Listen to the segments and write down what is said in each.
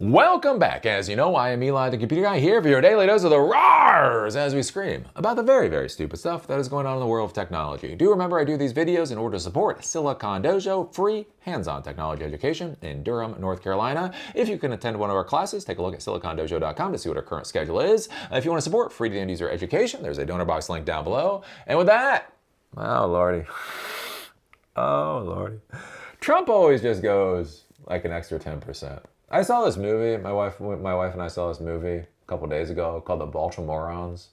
Welcome back. As you know, I am Eli, the computer guy, here for your daily dose of the roars as we scream about the very, very stupid stuff that is going on in the world of technology. Do remember I do these videos in order to support Silicon Dojo, free hands-on technology education in Durham, North Carolina. If you can attend one of our classes, take a look at silicondojo.com to see what our current schedule is. If you want to support free to end user education, there's a donor box link down below. And with that, oh lordy, oh lordy, Trump always just goes like an extra 10%. I saw this movie. My wife and I saw this movie a couple days ago called The Baltimoreans.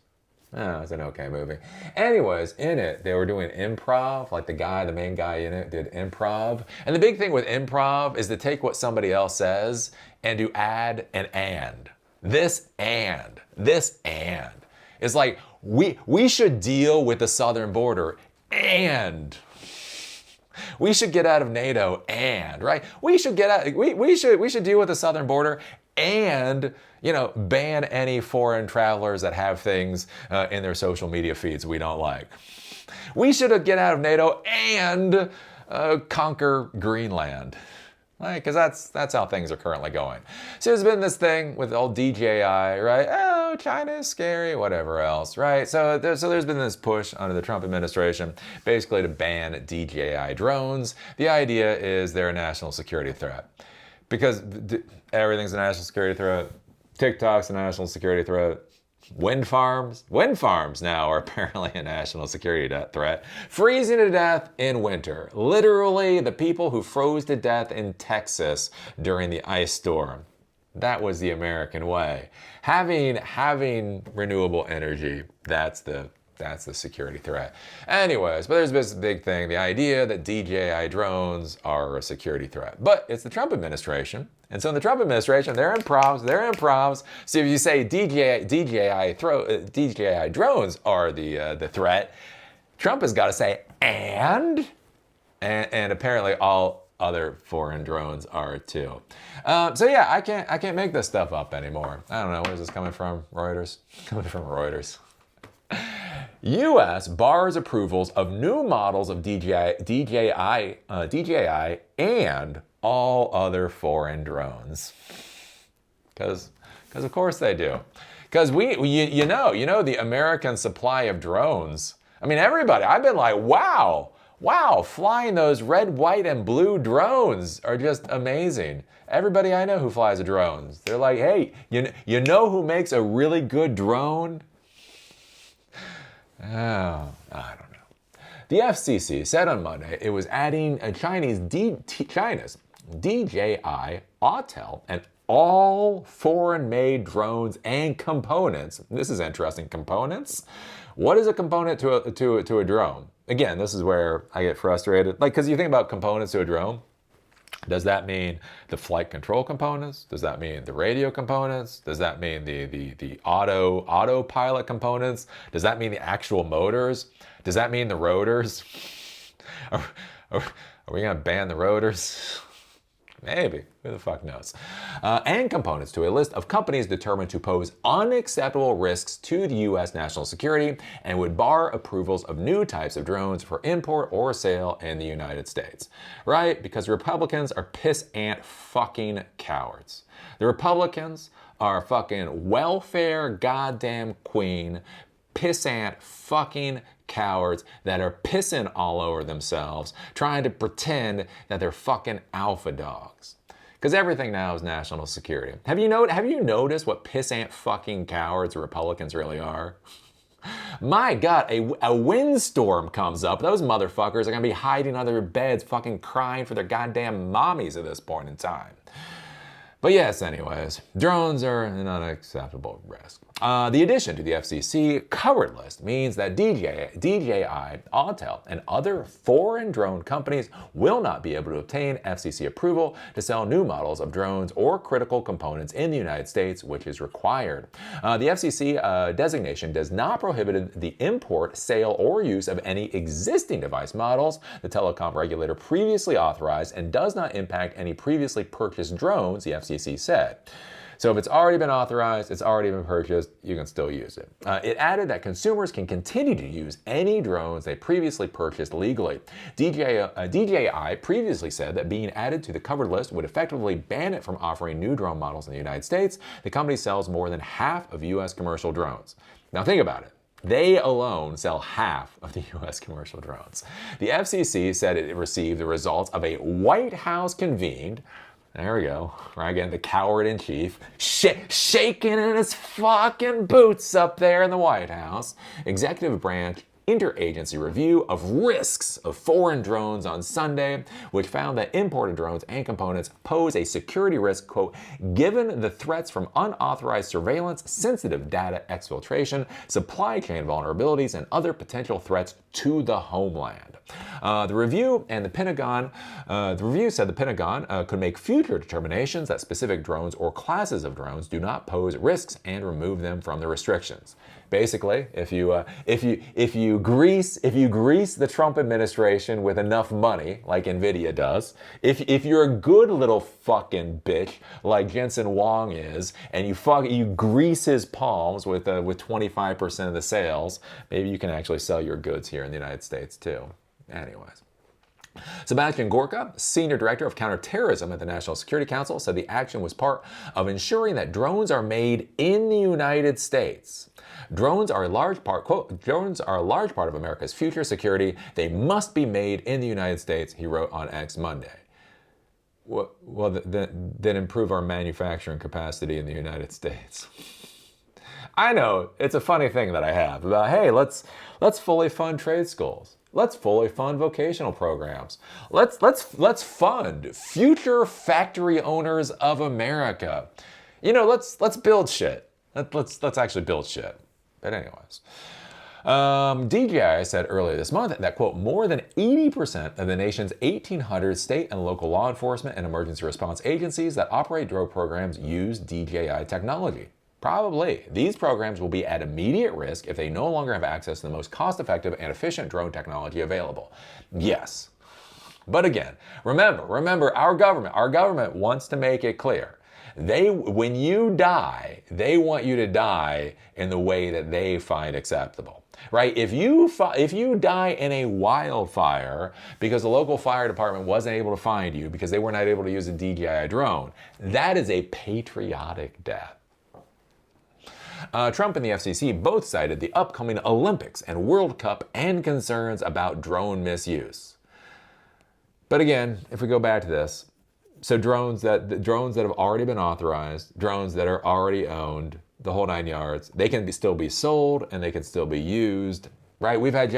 It's an okay movie. Anyways, in it, they were doing improv. Like the main guy in it did improv. And the big thing with improv is to take what somebody else says and to add an and. This and. It's like, we should deal with the southern border and we should get out of NATO and, right? We should get out, we should deal with the southern border and, ban any foreign travelers that have things in their social media feeds we don't like. We should get out of NATO and conquer Greenland. Right, because that's how things are currently going. So there's been this thing with old DJI, right? Oh, China is scary, whatever else, right? So there's been this push under the Trump administration basically to ban DJI drones. The idea is they're a national security threat. Because everything's a national security threat. TikTok's a national security threat. Wind farms now are apparently a national security threat. Freezing to death in winter. Literally, the people who froze to death in Texas during the ice storm. That was the American way. Having renewable energy, that's the security threat. Anyways, but there's this big thing, the idea that DJI drones are a security threat. But it's the Trump administration. And so in the Trump administration, they're improvs. So if you say DJI drones are the threat, Trump has got to say and apparently all other foreign drones are too. So yeah, I can't make this stuff up anymore. I don't know, where's this coming from? Reuters? Coming from Reuters. U.S. bars approvals of new models of DJI and all other foreign drones. Because of course they do. Because you know the American supply of drones. I mean, everybody, I've been like, wow, flying those red, white, and blue drones are just amazing. Everybody I know who flies a drone, they're like, hey, you know who makes a really good drone? Oh, I don't know. The FCC said on Monday it was adding China's DJI, Autel, and all foreign-made drones and components. This is interesting. Components? What is a component to a drone? Again, this is where I get frustrated. Because you think about components to a drone. Does that mean the flight control components? Does that mean the radio components? Does that mean the autopilot components? Does that mean the actual motors? Does that mean the rotors? Are we going to ban the rotors? Maybe. Who the fuck knows? And components to a list of companies determined to pose unacceptable risks to the U.S. national security and would bar approvals of new types of drones for import or sale in the United States. Right? Because Republicans are piss-ant fucking cowards. The Republicans are fucking welfare goddamn queen, pissant fucking cowards that are pissing all over themselves, trying to pretend that they're fucking alpha dogs. Because everything now is national security. Have you noticed what pissant fucking cowards Republicans really are? My God, a windstorm comes up. Those motherfuckers are gonna be hiding under their beds, fucking crying for their goddamn mommies at this point in time. But yes, anyways, drones are an unacceptable risk. The addition to the FCC covered list means that DJI, Autel, and other foreign drone companies will not be able to obtain FCC approval to sell new models of drones or critical components in the United States, which is required. The FCC designation does not prohibit the import, sale, or use of any existing device models the telecom regulator previously authorized and does not impact any previously purchased drones, the FCC said. So if it's already been authorized, it's already been purchased, you can still use it. It added that consumers can continue to use any drones they previously purchased legally. DJI previously said that being added to the covered list would effectively ban it from offering new drone models in the United States. The company sells more than half of U.S. commercial drones. Now think about it. They alone sell half of the U.S. commercial drones. The FCC said it received the results of a White House convened, there we go, right again, the coward in chief, shaking in his fucking boots up there in the White House, executive branch interagency review of risks of foreign drones on Sunday, which found that imported drones and components pose a security risk, quote, given the threats from unauthorized surveillance, sensitive data exfiltration, supply chain vulnerabilities, and other potential threats to the homeland. The review said the Pentagon could make future determinations that specific drones or classes of drones do not pose risks and remove them from the restrictions. Basically, if you grease the Trump administration with enough money, like Nvidia does, if you're a good little fucking bitch like Jensen Huang is, and you grease his palms with 25% of the sales, maybe you can actually sell your goods here in the United States too. Anyways. Sebastian Gorka, Senior Director of Counterterrorism at the National Security Council, said the action was part of ensuring that drones are made in the United States. Drones are a large part, quote, drones are a large part of America's future security. They must be made in the United States, he wrote on X Monday. Well, then improve our manufacturing capacity in the United States. I know, it's a funny thing that I have about, hey, let's fully fund trade schools. Let's fully fund vocational programs. Let's fund future factory owners of America. You know, let's build shit. Let's actually build shit. But anyways, DJI said earlier this month that, quote, more than 80% of the nation's 1,800 state and local law enforcement and emergency response agencies that operate drone programs use DJI technology. Probably. These programs will be at immediate risk if they no longer have access to the most cost-effective and efficient drone technology available. Yes. But again, remember, our government wants to make it clear. When you die, they want you to die in the way that they find acceptable. Right? If you die in a wildfire because the local fire department wasn't able to find you because they were not able to use a DJI drone, that is a patriotic death. Trump and the FCC both cited the upcoming Olympics and World Cup and concerns about drone misuse. But again, if we go back to this, so drones that have already been authorized, drones that are already owned, the whole 9 yards, they can still be sold and they can still be used, right? We've had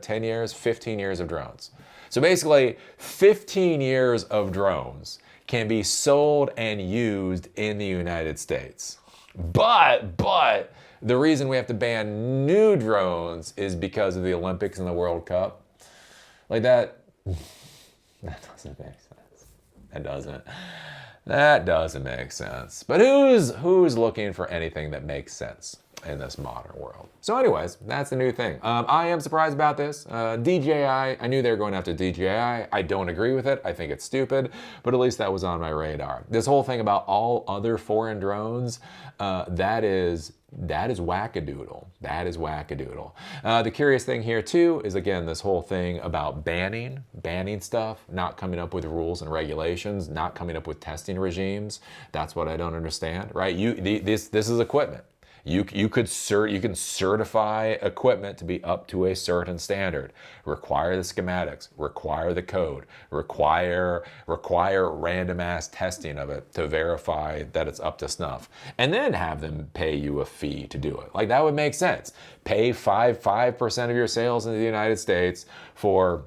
10 years, 15 years of drones. So basically, 15 years of drones can be sold and used in the United States. But the reason we have to ban new drones is because of the Olympics and the World Cup. Like that doesn't make sense. That doesn't make sense. But who's looking for anything that makes sense in this modern world? So anyways, that's the new thing. I am surprised about this. DJI, I knew they were going after DJI. I don't agree with it. I think it's stupid, but at least that was on my radar. This whole thing about all other foreign drones, that is wackadoodle. That is wackadoodle. The curious thing here too is, again, this whole thing about banning stuff, not coming up with rules and regulations, not coming up with testing regimes. That's what I don't understand, right? This is equipment. You can certify equipment to be up to a certain standard, require the schematics, require the code, require random ass testing of it to verify that it's up to snuff, and then have them pay you a fee to do it. Like, that would make sense. Pay 5% of your sales in the United States for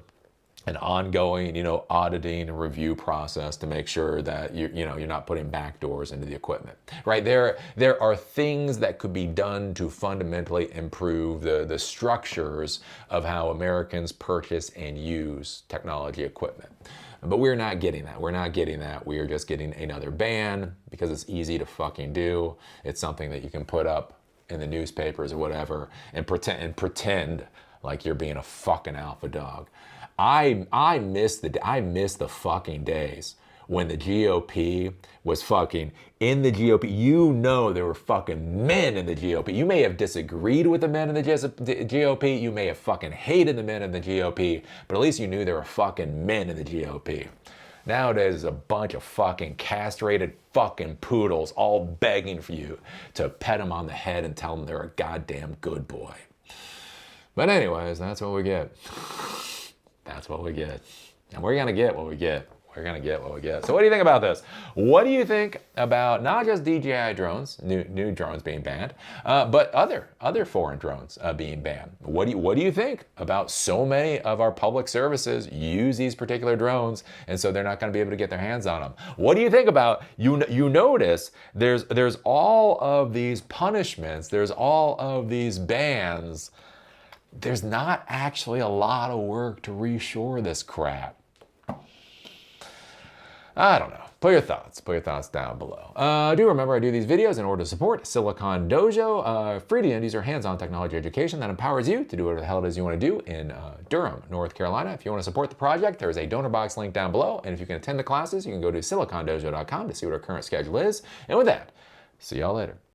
an ongoing, auditing and review process to make sure that you're not putting backdoors into the equipment, right? There are things that could be done to fundamentally improve the structures of how Americans purchase and use technology equipment. But we're not getting that. We are just getting another ban because it's easy to fucking do. It's something that you can put up in the newspapers or whatever and pretend like you're being a fucking alpha dog. I miss the fucking days when the GOP was fucking in the GOP. You know there were fucking men in the GOP. You may have disagreed with the men in the GOP. You may have fucking hated the men in the GOP, but at least you knew there were fucking men in the GOP. Nowadays, there's a bunch of fucking castrated fucking poodles all begging for you to pet them on the head and tell them they're a goddamn good boy. But anyways, that's what we get. That's what we get. And we're gonna get what we get. We're gonna get what we get. So what do you think about this? What do you think about not just DJI drones, new drones being banned, but other foreign drones being banned? What do you think about so many of our public services use these particular drones, and so they're not going to be able to get their hands on them? What do you think about you notice there's all of these punishments, there's all of these bans. There's not actually a lot of work to reshore this crap. I don't know. Put your thoughts down below. Do remember I do these videos in order to support Silicon Dojo, free to end user hands-on technology education that empowers you to do whatever the hell it is you want to do in Durham, North Carolina. If you want to support the project, there's a donor box link down below. And if you can attend the classes, you can go to silicondojo.com to see what our current schedule is. And with that, see y'all later.